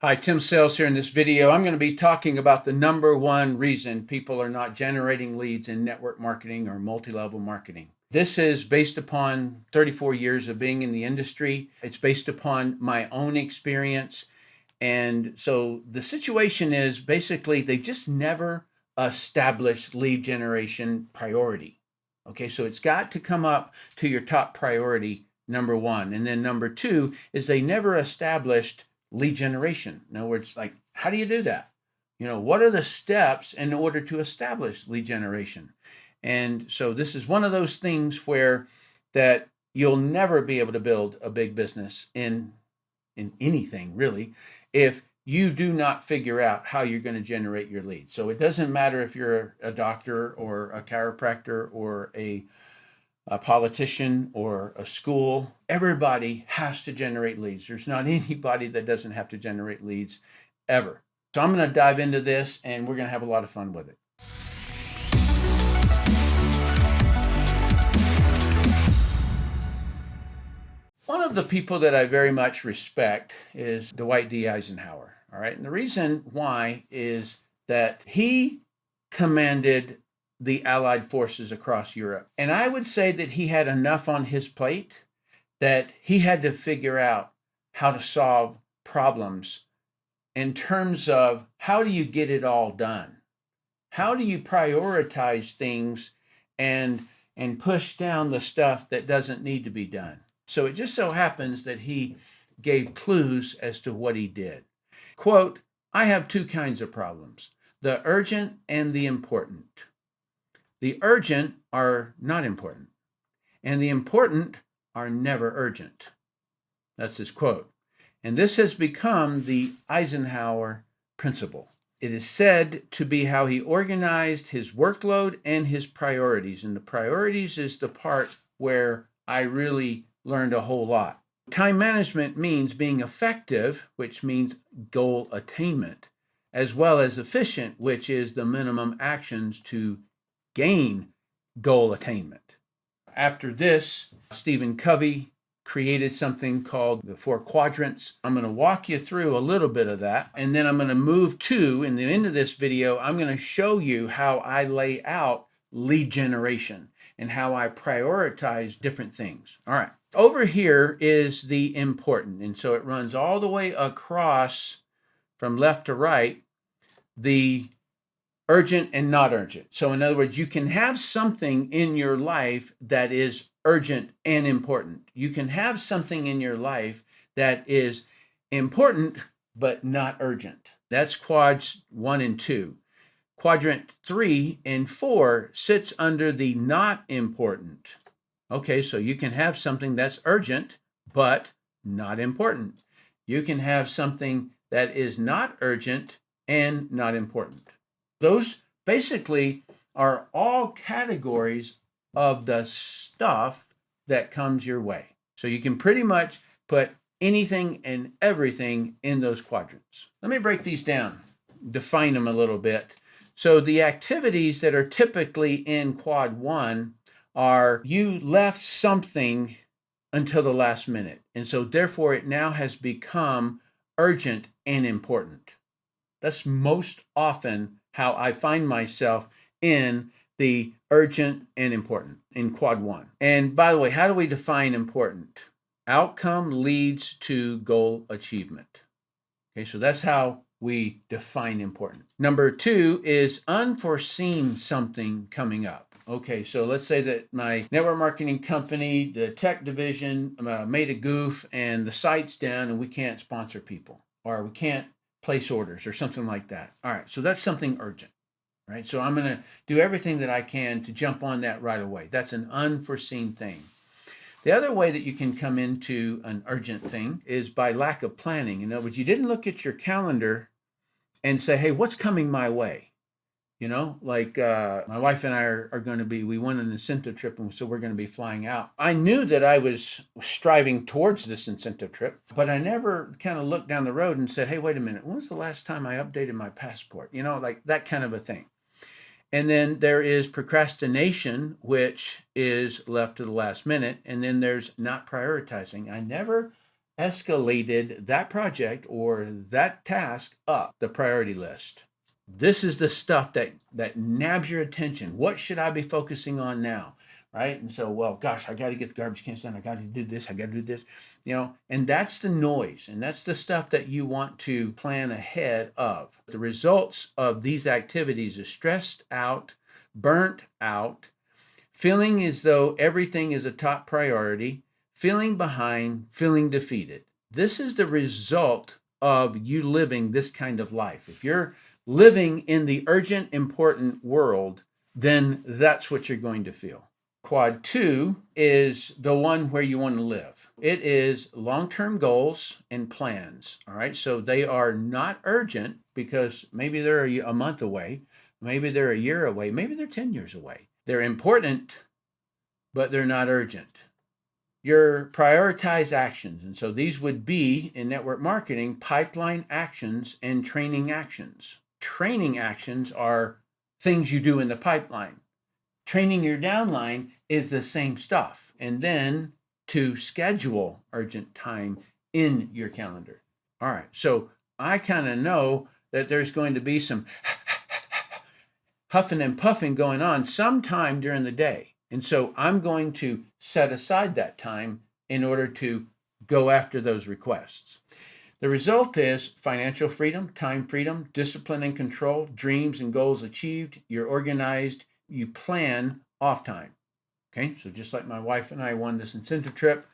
Hi, Tim Sales here. In this video, I'm going to be talking about the number one reason people are not generating leads in network marketing or multi-level marketing. This is based upon 34 years of being in the industry. It's based upon my own experience. And so the situation is basically they just never established lead generation priority. Okay, so it's got to come up to your top priority, number one. And then number two is they never established lead generation. In other words, like, how do you do that? What are the steps in order to establish lead generation? And so this is one of those things where that you'll never be able to build a big business in anything really if you do not figure out how you're going to generate your leads. So it doesn't matter if you're a doctor or a chiropractor or a politician or a school. Everybody has to generate leads. There's not anybody that doesn't have to generate leads ever. So I'm going to dive into this and we're going to have a lot of fun with it. One of the people that I very much respect is Dwight D. Eisenhower. All right. And the reason why is that he commanded the Allied forces across Europe. And I would say that he had enough on his plate that he had to figure out how to solve problems in terms of how do you get it all done? How do you prioritize things and push down the stuff that doesn't need to be done? So it just so happens that he gave clues as to what he did. Quote, I have two kinds of problems, the urgent and the important. The urgent are not important, and the important are never urgent. That's his quote. And this has become the Eisenhower principle. It is said to be how he organized his workload and his priorities. And the priorities is the part where I really learned a whole lot. Time management means being effective, which means goal attainment, as well as efficient, which is the minimum actions to gain goal attainment. After this, Stephen Covey created something called the 4 quadrants. I'm going to walk you through a little bit of that, and then I'm going to move to, in the end of this video, I'm going to show you how I lay out lead generation and how I prioritize different things. All right. Over here is the important, and so it runs all the way across from left to right, the urgent and not urgent. So in other words, you can have something in your life that is urgent and important. You can have something in your life that is important but not urgent. That's quads 1 and 2. Quadrant 3 and 4 sits under the not important. Okay, so you can have something that's urgent but not important. You can have something that is not urgent and not important. Those basically are all categories of the stuff that comes your way. So you can pretty much put anything and everything in those quadrants. Let me break these down, define them a little bit. So the activities that are typically in quad 1 are you left something until the last minute. And so therefore it now has become urgent and important. That's most often how I find myself in the urgent and important in quad 1. And by the way, how do we define important? Outcome leads to goal achievement. Okay, so that's how we define important. Number 2 is unforeseen something coming up. Okay, so let's say that my network marketing company, the tech division, made a goof and the site's down and we can't sponsor people, or we can't place orders or something like that. All right, so that's something urgent, right? So I'm going to do everything that I can to jump on that right away. That's an unforeseen thing. The other way that you can come into an urgent thing is by lack of planning. In other words, you didn't look at your calendar and say, hey, what's coming my way? Like my wife and I are going to be, we won an incentive trip, and so we're going to be flying out. I knew that I was striving towards this incentive trip, but I never kind of looked down the road and said, hey, wait a minute, when was the last time I updated my passport? Like that kind of a thing. And then there is procrastination, which is left to the last minute. And then there's not prioritizing. I never escalated that project or that task up the priority list. This is the stuff that nabs your attention. What should I be focusing on now? Right? And so, well, gosh, I got to get the garbage cans done. I got to do this. I got to do this. And that's the noise. And that's the stuff that you want to plan ahead of. The results of these activities is stressed out, burnt out, feeling as though everything is a top priority, feeling behind, feeling defeated. This is the result of you living this kind of life. If you're living in the urgent, important world, then that's what you're going to feel. Quad 2 is the one where you want to live. It is long-term goals and plans. All right. So they are not urgent because maybe they're a month away. Maybe they're a year away. Maybe they're 10 years away. They're important, but they're not urgent. Your prioritized actions. And so these would be in network marketing, pipeline actions and training actions. Training actions are things you do in the pipeline. Training your downline is the same stuff. And then to schedule urgent time in your calendar. All right. So I kind of know that there's going to be some huffing and puffing going on sometime during the day. And so I'm going to set aside that time in order to go after those requests. The result is financial freedom, time freedom, discipline and control, dreams and goals achieved. You're organized. You plan off time. Okay, so just like my wife and I won this incentive trip,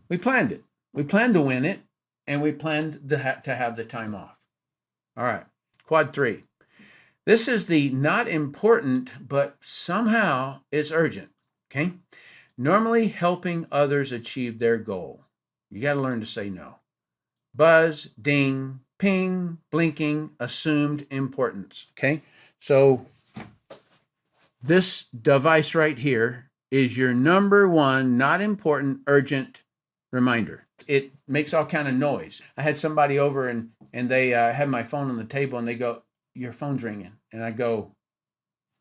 we planned it. We planned to win it, and we planned to have the time off. All right, quad 3. This is the not important, but somehow it's urgent. Okay, normally helping others achieve their goal. You got to learn to say no. Buzz, ding, ping, blinking, assumed importance. Okay, so this device right here is your number one not important urgent reminder. It makes all kind of noise. I had somebody over and they had my phone on the table and they go, "Your phone's ringing." And I go,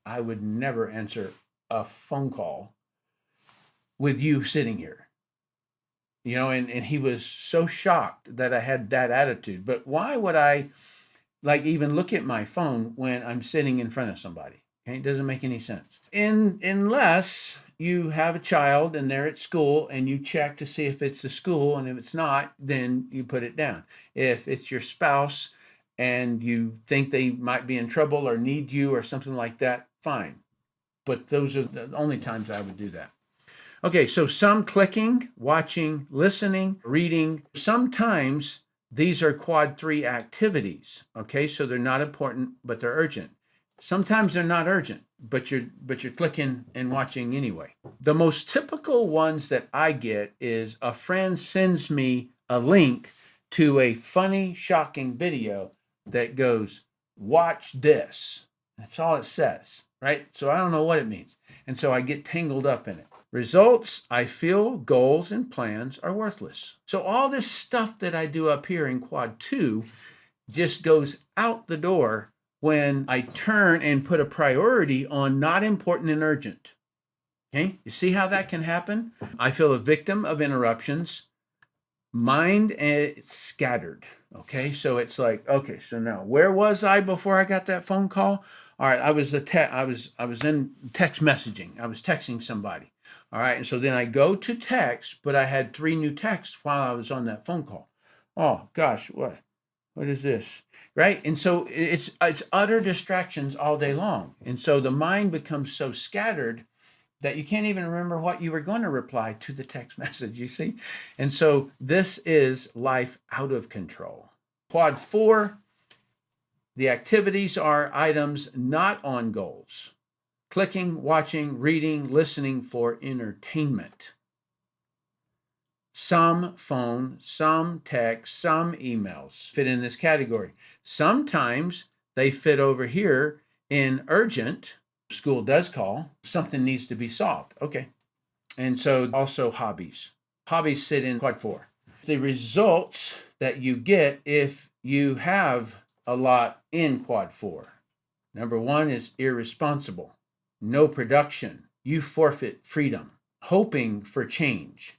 "I would never answer a phone call with you sitting here." And he was so shocked that I had that attitude. But why would I even look at my phone when I'm sitting in front of somebody? Okay? It doesn't make any sense. Unless you have a child and they're at school and you check to see if it's the school, and if it's not, then you put it down. If it's your spouse and you think they might be in trouble or need you or something like that, fine. But those are the only times I would do that. Okay, so some clicking, watching, listening, reading. Sometimes these are quad 3 activities. Okay, so they're not important, but they're urgent. Sometimes they're not urgent, but you're clicking and watching anyway. The most typical ones that I get is a friend sends me a link to a funny, shocking video that goes, "Watch this." That's all it says, right? So I don't know what it means. And so I get tangled up in it. Results, I feel goals and plans are worthless. So all this stuff that I do up here in quad 2 just goes out the door when I turn and put a priority on not important and urgent. Okay, you see how that can happen? I feel a victim of interruptions. Mind scattered. Okay, so it's like, okay, so now where was I before I got that phone call? All right, I was in text messaging. I was texting somebody. All right, and so then I go to text, but I had 3 new texts while I was on that phone call. Oh gosh, what is this? Right? And so it's utter distractions all day long. And so the mind becomes so scattered that you can't even remember what you were going to reply to the text message, you see? And so this is life out of control. Quad 4, the activities are items not on goals. Clicking, watching, reading, listening for entertainment. Some phone, some text, some emails fit in this category. Sometimes they fit over here in urgent. School does call. Something needs to be solved. Okay. And so also hobbies. Hobbies sit in quad 4. The results that you get if you have a lot in quad 4. Number 1 is irresponsible. No production. You forfeit freedom. Hoping for change.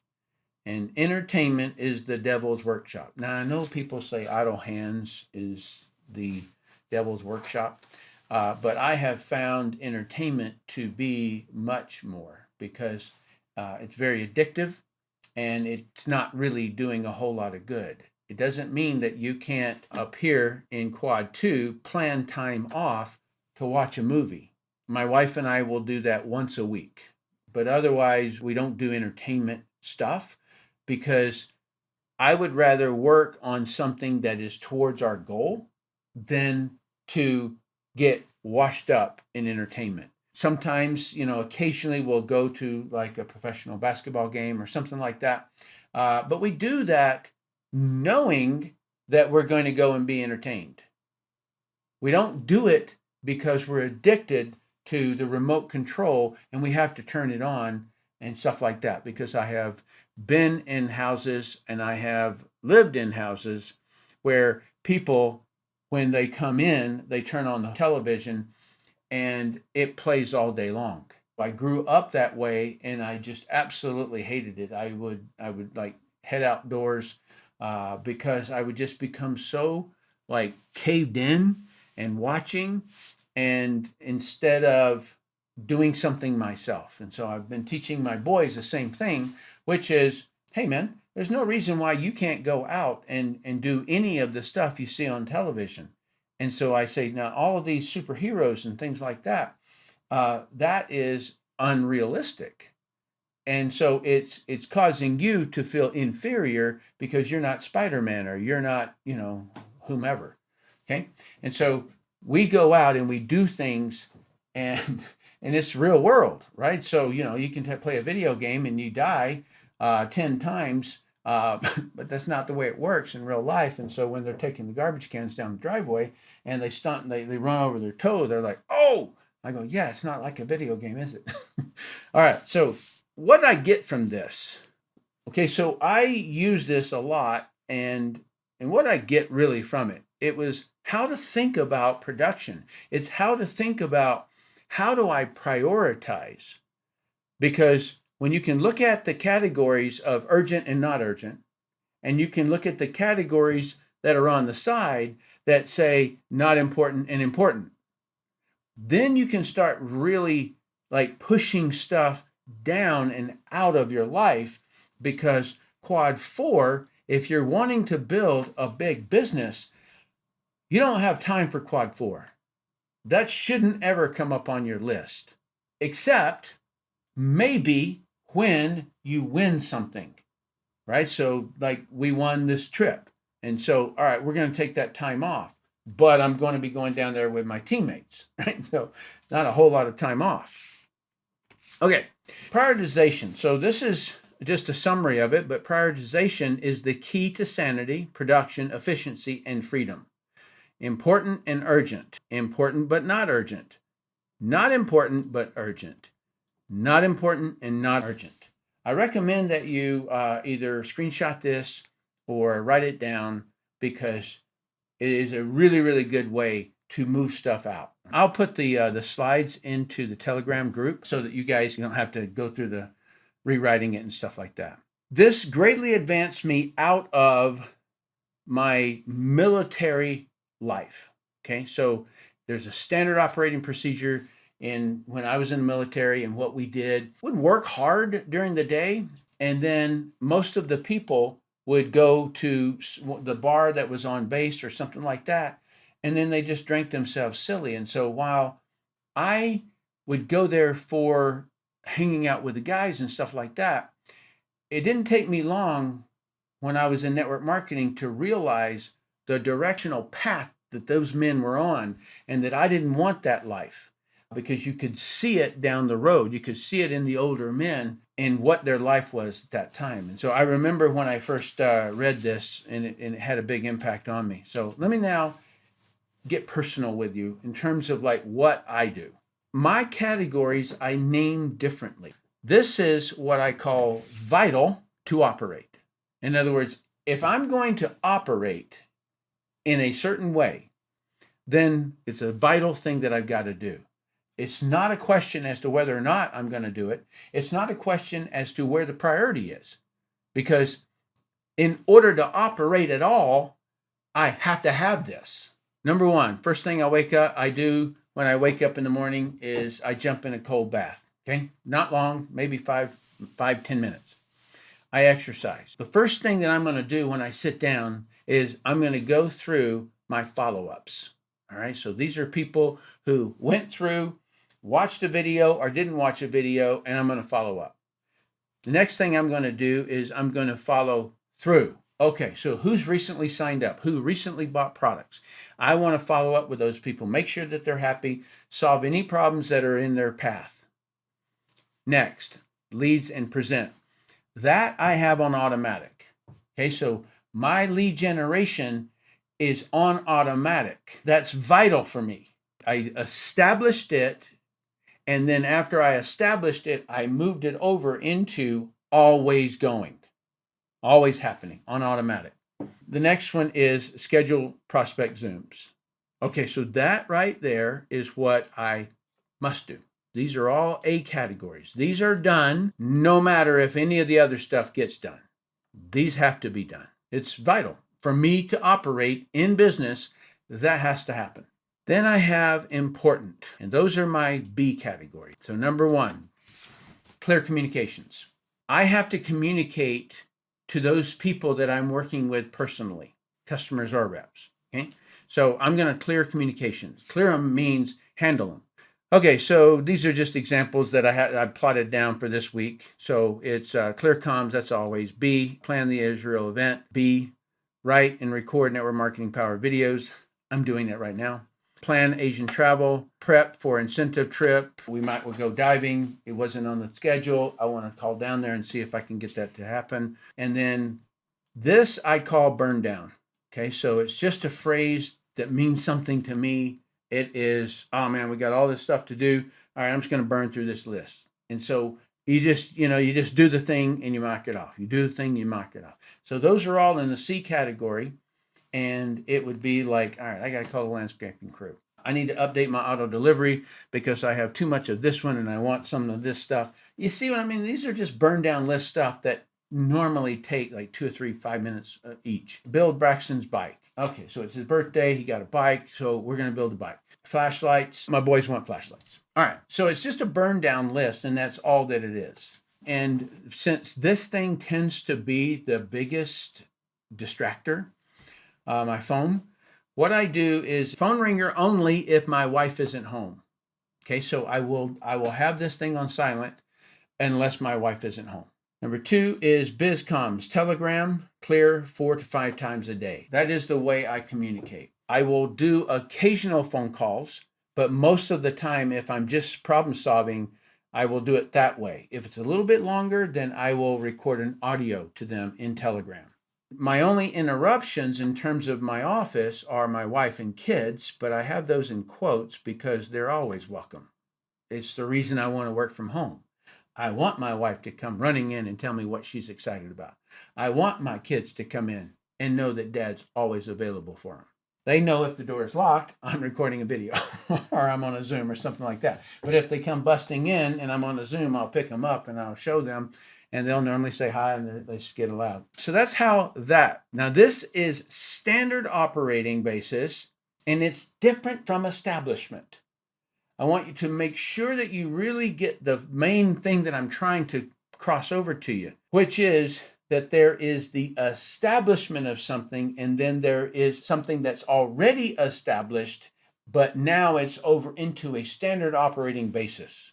and entertainment is the devil's workshop. Now, I know people say idle hands is the devil's workshop, but I have found entertainment to be much more because it's very addictive and it's not really doing a whole lot of good. It doesn't mean that you can't, up here in Quad 2, plan time off to watch a movie. My wife and I will do that once a week, but otherwise, we don't do entertainment stuff because I would rather work on something that is towards our goal than to get washed up in entertainment. Sometimes, occasionally we'll go to like a professional basketball game or something like that. But we do that knowing that we're going to go and be entertained. We don't do it because we're addicted to the remote control and we have to turn it on and stuff like that. Because I have been in houses and I have lived in houses where people, when they come in, they turn on the television and it plays all day long. I grew up that way and I just absolutely hated it. I would like head outdoors because I would just become so like caved in and watching, and instead of doing something myself. And so I've been teaching my boys the same thing, which is, hey man, there's no reason why you can't go out and do any of the stuff you see on television. And so I say, now all of these superheroes and things like that, that is unrealistic. And so it's causing you to feel inferior because you're not Spider-Man or you're not, whomever. Okay. And so we go out and we do things and and it's real world, right? So, you can play a video game and you die 10 times, but that's not the way it works in real life. And so when they're taking the garbage cans down the driveway and they stunt and they run over their toe, they're like, oh, I go, yeah, it's not like a video game, is it? All right. So what did I get from this? Okay. So I use this a lot, and what I get really from it, it was how to think about production. It's how to think about how do I prioritize? Because when you can look at the categories of urgent and not urgent, and you can look at the categories that are on the side that say not important and important, then you can start really like pushing stuff down and out of your life. Because Quad 4, if you're wanting to build a big business, you don't have time for Quad 4. That shouldn't ever come up on your list, except maybe when you win something, right? So like we won this trip. And so, all right, we're going to take that time off, but I'm going to be going down there with my teammates, right? So not a whole lot of time off. Okay, prioritization. So this is just a summary of it, but prioritization is the key to sanity, production, efficiency, and freedom. Important and urgent. Important but not urgent. Not important but urgent. Not important and not urgent. I recommend that you either screenshot this or write it down because it is a really, really good way to move stuff out. I'll put the slides into the Telegram group so that you guys don't have to go through the rewriting it and stuff like that. This greatly advanced me out of my military life. Okay, so there's a standard operating procedure when I was in the military, and what we did would work hard during the day, and then most of the people would go to the bar that was on base or something like that, and then they just drank themselves silly. And so while I would go there for hanging out with the guys and stuff like that, it didn't take me long when I was in network marketing to realize the directional path that those men were on, and that I didn't want that life, because you could see it down the road. You could see it in the older men and what their life was at that time. And so I remember when I first read this, and it had a big impact on me. So let me now get personal with you in terms of like what I do. My categories I name differently. This is what I call vital to operate. In other words, if I'm going to operate in a certain way, then it's a vital thing that I've got to do. It's not a question as to whether or not I'm going to do it. It's not a question as to where the priority is. because in order to operate at all, I have to have this. Number one, first thing I do when I wake up in the morning is I jump in a cold bath. Okay, not long, maybe 10 minutes. I exercise. The first thing that I'm going to do when I sit down is I'm going to go through my follow-ups. All right, so these are people who went through, watched a video or didn't watch a video, and I'm going to follow up. The next thing I'm going to do is I'm going to follow through. Okay, so who's recently signed up? Who recently bought products? I want to follow up with those people, make sure that they're happy, solve any problems that are in their path. Next, leads and present. That I have on automatic. Okay, so my lead generation is on automatic. That's vital for me. I established it, and then after I established it, I moved it over into always going, always happening on automatic. The next one is schedule prospect Zooms. Okay, so that right there is what I must do. These are all A categories. These are done no matter if any of the other stuff gets done. These have to be done. It's vital. For me to operate in business, that has to happen. Then I have important, and those are my B category. So number one, clear communications. I have to communicate to those people that I'm working with personally, customers or reps. Okay, so I'm going to clear communications. Clear them means handle them. Okay, so these are just examples that I plotted down for this week. So it's clear comms, that's always B. Plan the Israel event. B. Write and record network marketing power videos. I'm doing that right now. Plan Asian travel. Prep for incentive trip. We'll go diving. It wasn't on the schedule. I want to call down there and see if I can get that to happen. And then this I call burn down. Okay, so it's just a phrase that means something to me. It is, oh man, we got all this stuff to do. All right, I'm just going to burn through this list. And so you just do the thing and you mark it off. You do the thing, you mark it off. So those are all in the C category. And it would be like, all right, I got to call the landscaping crew. I need to update my auto delivery because I have too much of this one and I want some of this stuff. You see what I mean? These are just burn down list stuff that normally take like 2 or 3, 5 minutes each. Build Braxton's bike. Okay, so it's his birthday. He got a bike, so we're going to build a bike. Flashlights. My boys want flashlights. All right, so it's just a burn down list, and that's all that it is. And since this thing tends to be the biggest distractor, my phone, what I do is phone ringer only if my wife isn't home. Okay, so I will have this thing on silent unless my wife isn't home. Number 2 is BizComms, Telegram, clear 4 to 5 times a day. That is the way I communicate. I will do occasional phone calls, but most of the time, if I'm just problem solving, I will do it that way. If it's a little bit longer, then I will record an audio to them in Telegram. My only interruptions in terms of my office are my wife and kids, but I have those in quotes because they're always welcome. It's the reason I want to work from home. I want my wife to come running in and tell me what she's excited about. I want my kids to come in and know that dad's always available for them. They know if the door is locked, I'm recording a video or I'm on a Zoom or something like that. But if they come busting in and I'm on a Zoom, I'll pick them up and I'll show them and they'll normally say hi and they just get loud. So that's how that. Now this is standard operating basis and it's different from establishment. I want you to make sure that you really get the main thing that I'm trying to cross over to you, which is that there is the establishment of something, and then there is something that's already established, but now it's over into a standard operating basis.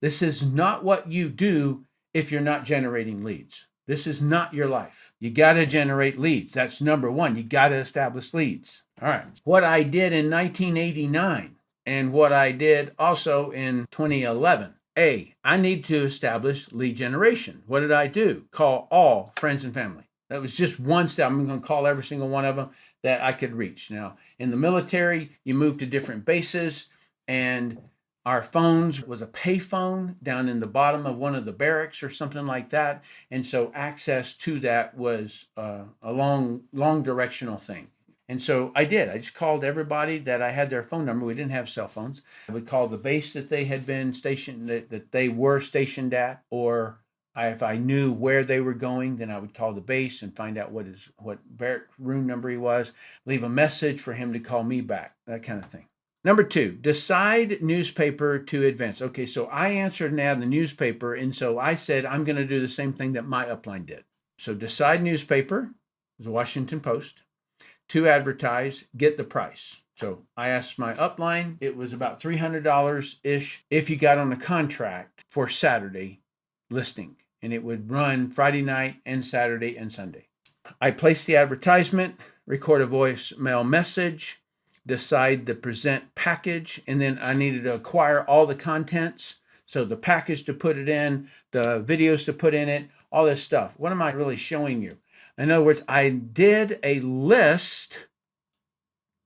This is not what you do if you're not generating leads. This is not your life. You got to generate leads. That's number one. You got to establish leads. All right. What I did in 1989 and what I did also in 2011. I need to establish lead generation. What did I do? Call all friends and family. That was just one step. I'm going to call every single one of them that I could reach. Now, in the military, you move to different bases, and our phones was a pay phone down in the bottom of one of the barracks or something like that. And so access to that was a long directional thing. And so I did. I just called everybody that I had their phone number. We didn't have cell phones. We called the base that they had been stationed, that they were stationed at, or If I knew where they were going, then I would call the base and find out what barrack room number he was, leave a message for him to call me back, that kind of thing. Number 2, decide newspaper to advance. Okay, so I answered an ad in the newspaper, and so I said I'm going to do the same thing that my upline did. So decide newspaper, the Washington Post, to advertise, get the price. So I asked my upline, it was about $300-ish if you got on a contract for Saturday listing, and it would run Friday night and Saturday and Sunday. I placed the advertisement, record a voicemail message, decide the present package, and then I needed to acquire all the contents. So the package to put it in, the videos to put in it, all this stuff. What am I really showing you? In other words, I did a list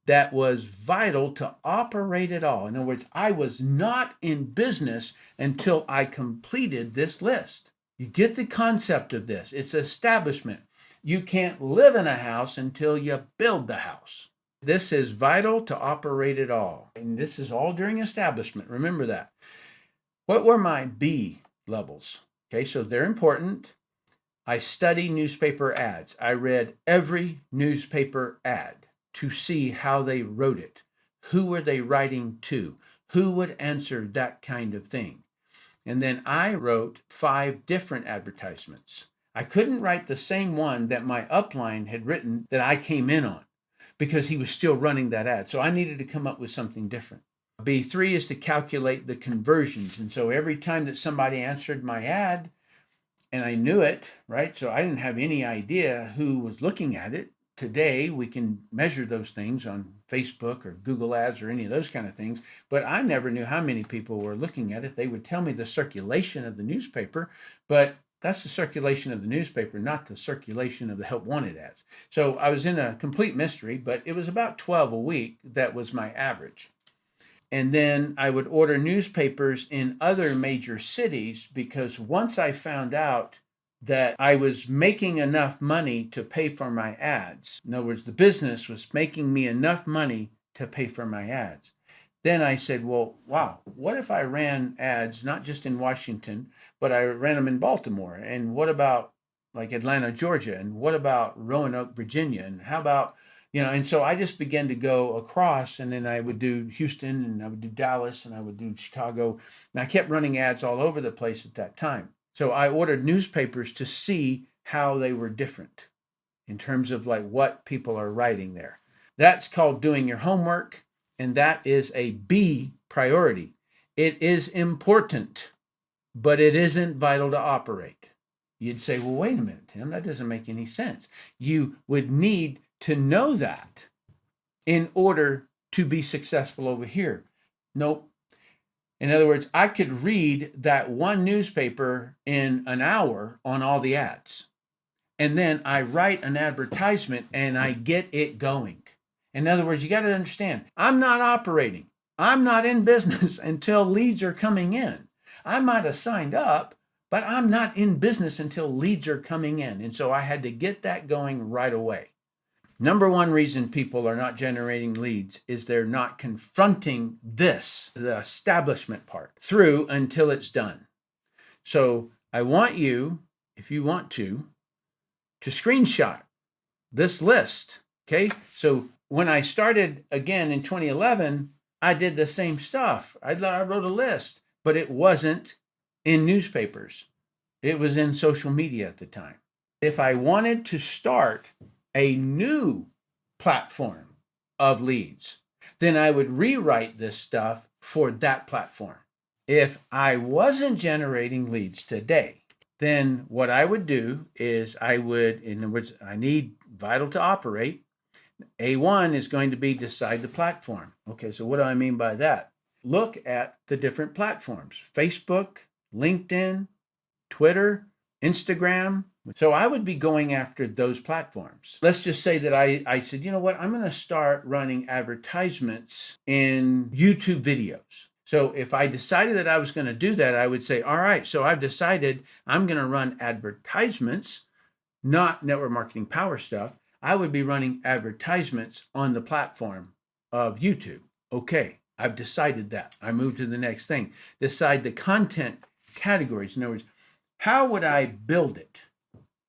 that was vital to operate it all. In other words, I was not in business until I completed this list. You get the concept of this. It's establishment. You can't live in a house until you build the house. This is vital to operate it all. And this is all during establishment. Remember that. What were my B levels? Okay, so they're important. I study newspaper ads. I read every newspaper ad to see how they wrote it. Who were they writing to? Who would answer that kind of thing? And then I wrote 5 different advertisements. I couldn't write the same one that my upline had written that I came in on because he was still running that ad. So I needed to come up with something different. B3 is to calculate the conversions. And so every time that somebody answered my ad, and I knew it, right? So I didn't have any idea who was looking at it. Today, we can measure those things on Facebook or Google Ads or any of those kind of things, but I never knew how many people were looking at it. They would tell me the circulation of the newspaper, but that's the circulation of the newspaper, not the circulation of the help wanted ads. So I was in a complete mystery, but it was about 12 a week. That was my average. And then I would order newspapers in other major cities because once I found out that I was making enough money to pay for my ads, in other words, the business was making me enough money to pay for my ads, then I said, well, wow, what if I ran ads not just in Washington, but I ran them in Baltimore? And what about like Atlanta, Georgia? And what about Roanoke, Virginia? And how about and so I just began to go across, and then I would do Houston, and I would do Dallas, and I would do Chicago. And I kept running ads all over the place at that time. So I ordered newspapers to see how they were different in terms of like what people are writing there. That's called doing your homework, and that is a B priority. It is important, but it isn't vital to operate. You'd say, well, wait a minute, Tim, that doesn't make any sense. You would need to know that in order to be successful over here. Nope. In other words, I could read that one newspaper in an hour on all the ads. And then I write an advertisement and I get it going. In other words, you got to understand, I'm not operating. I'm not in business until leads are coming in. I might have signed up, but I'm not in business until leads are coming in. And so I had to get that going right away. Number one reason people are not generating leads is they're not confronting this, the establishment part, through until it's done. So I want you, if you want to screenshot this list, okay? So when I started again in 2011, I did the same stuff. I wrote a list, but it wasn't in newspapers. It was in social media at the time. If I wanted to start a new platform of leads, then I would rewrite this stuff for that platform. If I wasn't generating leads today, then what I would do is in other words, I need vital to operate. A1 is going to be decide the platform. Okay, so what do I mean by that? Look at the different platforms: Facebook, LinkedIn, Twitter, Instagram. So I would be going after those platforms. Let's just say that I said, you know what, I'm going to start running advertisements in YouTube videos. So if I decided that I was going to do that, I would say, all right, so I've decided I'm going to run advertisements, not network marketing power stuff. I would be running advertisements on the platform of YouTube. Okay, I've decided that. I move to the next thing. Decide the content categories. In other words, How would I build it?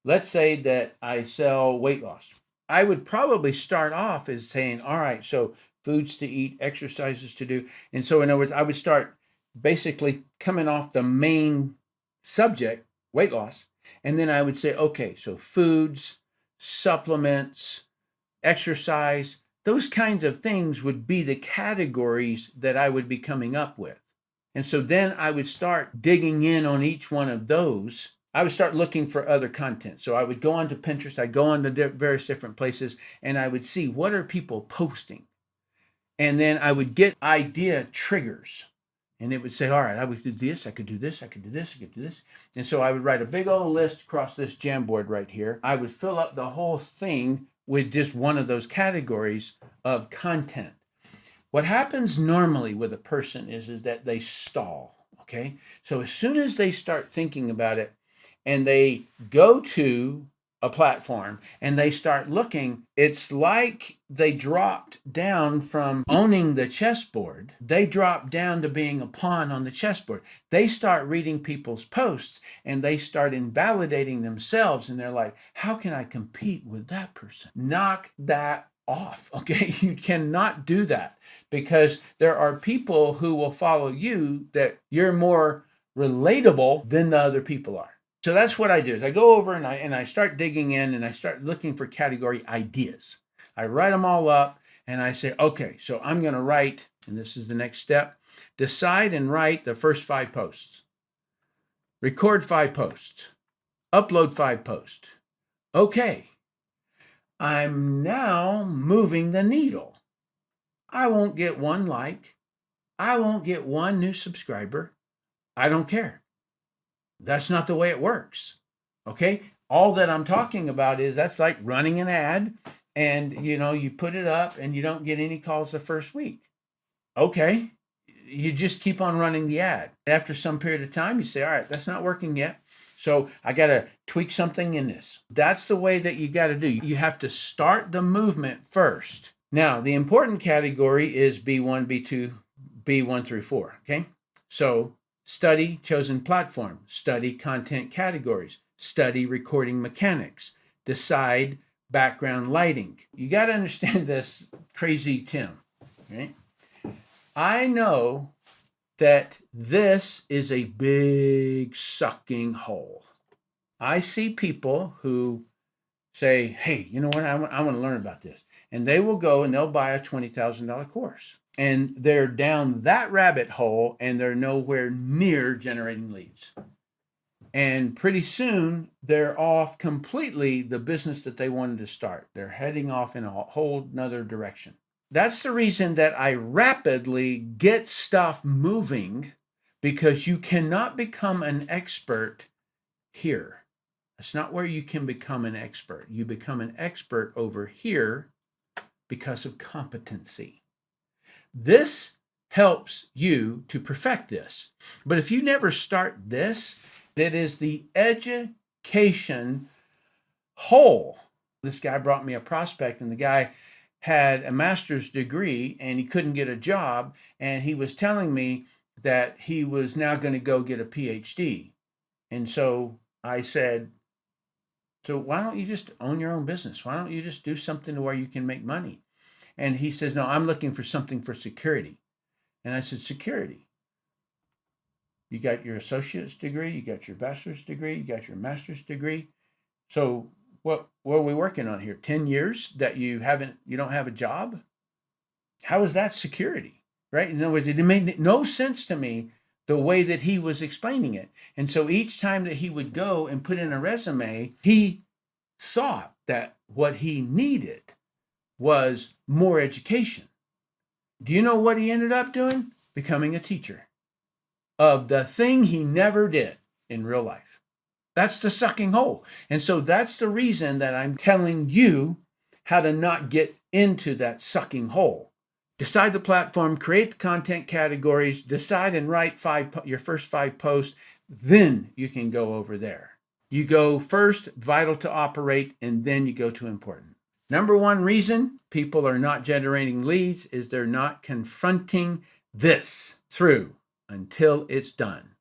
Let's say that I sell weight loss. I would probably start off as saying, all right, so foods to eat, exercises to do. And so, in other words, I would start basically coming off the main subject, weight loss. And then I would say, okay, so foods, supplements, exercise, those kinds of things would be the categories that I would be coming up with. And so then I would start digging in on each one of those. I would start looking for other content. So I would go onto Pinterest, I'd go onto various different places, and I would see what are people posting. And then I would get idea triggers. And it would say, all right, I would do this, I could do this, I could do this, I could do this. And so I would write a big old list across this Jamboard right here. I would fill up the whole thing with just one of those categories of content. What happens normally with a person is that they stall, okay? So as soon as they start thinking about it and they go to a platform and they start looking, it's like they dropped down from owning the chessboard. They drop down to being a pawn on the chessboard. They start reading people's posts and they start invalidating themselves. And they're like, how can I compete with that person? Knock that off. Okay. You cannot do that because there are people who will follow you that you're more relatable than the other people are. So that's what I do is I go over and I start digging in and I start looking for category ideas. I write them all up and I say, okay, so I'm going to write, and this is the next step, decide and write the first 5 posts, record 5 posts, upload 5 posts. Okay, I'm now moving the needle. I won't get 1 like. I won't get 1 new subscriber. I don't care. That's not the way it works. Okay. All that I'm talking about is that's like running an ad and you put it up and you don't get any calls the first week. Okay. You just keep on running the ad. After some period of time, you say, all right, that's not working yet. So I got to tweak something in this. That's the way that you got to do. You have to start the movement first. Now, the important category is B1, B2, B1 through 4. Okay. So study chosen platform, study content categories, study recording mechanics, decide background lighting. You got to understand this, crazy Tim. Right? I know that this is a big sucking hole. I see people who say, hey, you know what? I want to learn about this. And they will go and they'll buy a $20,000 course. And they're down that rabbit hole and they're nowhere near generating leads. And pretty soon they're off completely the business that they wanted to start. They're heading off in a whole nother direction. That's the reason that I rapidly get stuff moving, because you cannot become an expert here. That's not where you can become an expert. You become an expert over here because of competency. This helps you to perfect this. But if you never start this, that is the education hole. This guy brought me a prospect, and the guy had a master's degree and he couldn't get a job. And he was telling me that he was now going to go get a PhD. And so I said, so why don't you just own your own business? Why don't you just do something to where you can make money? And he says, no, I'm looking for something for security. And I said, security? You got your associate's degree, you got your bachelor's degree, you got your master's degree. So what are we working on here? 10 years that you don't have a job? How is that security? Right? In other words, it made no sense to me the way that he was explaining it. And so each time that he would go and put in a resume, he thought that what he needed was more education. Do you know what he ended up doing? Becoming a teacher of the thing he never did in real life. That's the sucking hole. And so that's the reason that I'm telling you how to not get into that sucking hole. Decide the platform, create the content categories, decide and write your first 5 posts, then you can go over there. You go first, vital to operate, and then you go to important. Number 1 reason people are not generating leads is they're not confronting this through until it's done.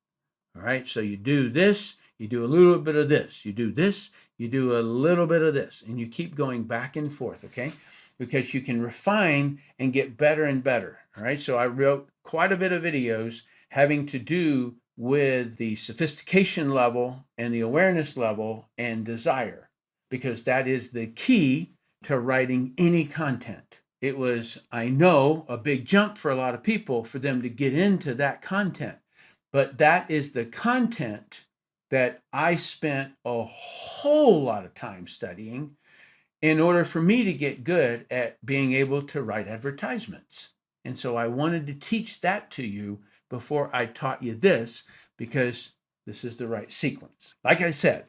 All right, so you do this, You do a little bit of this, you do this, you do a little bit of this, and you keep going back and forth, okay? Because you can refine and get better and better, all right? So I wrote quite a bit of videos having to do with the sophistication level and the awareness level and desire, because that is the key to writing any content. It was, I know, a big jump for a lot of people for them to get into that content, but that is the content that I spent a whole lot of time studying in order for me to get good at being able to write advertisements. And so I wanted to teach that to you before I taught you this, because this is the right sequence. Like I said,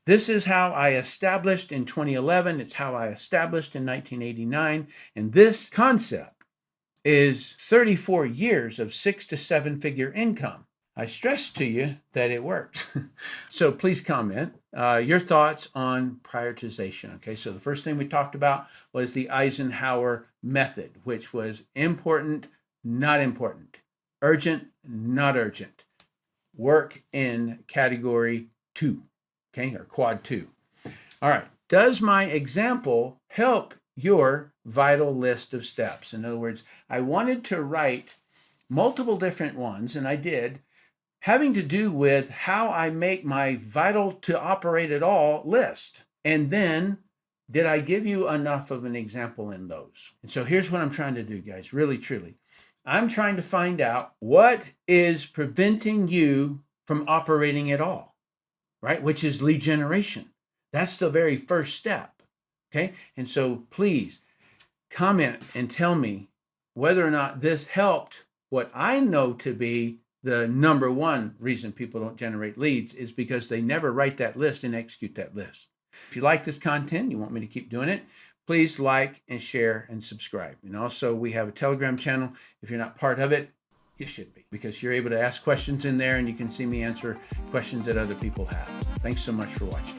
this is how I established in 2011. It's how I established in 1989. And this concept is 34 years of 6 to 7 figure income. I stress to you that it works. So please comment your thoughts on prioritization. Okay, so the first thing we talked about was the Eisenhower method, which was important, not important, urgent, not urgent, work in category 2, okay, or quad 2. All right, does my example help your vital list of steps? In other words, I wanted to write multiple different ones, and I did, having to do with how I make my vital to operate at all list. And then, did I give you enough of an example in those? And so here's what I'm trying to do, guys, really, truly. I'm trying to find out what is preventing you from operating at all, right? Which is lead generation. That's the very first step, okay? And so please comment and tell me whether or not this helped what I know to be the number one reason people don't generate leads, is because they never write that list and execute that list. If you like this content, you want me to keep doing it, please like and share and subscribe. And also, we have a Telegram channel. If you're not part of it, you should be, because you're able to ask questions in there and you can see me answer questions that other people have. Thanks so much for watching.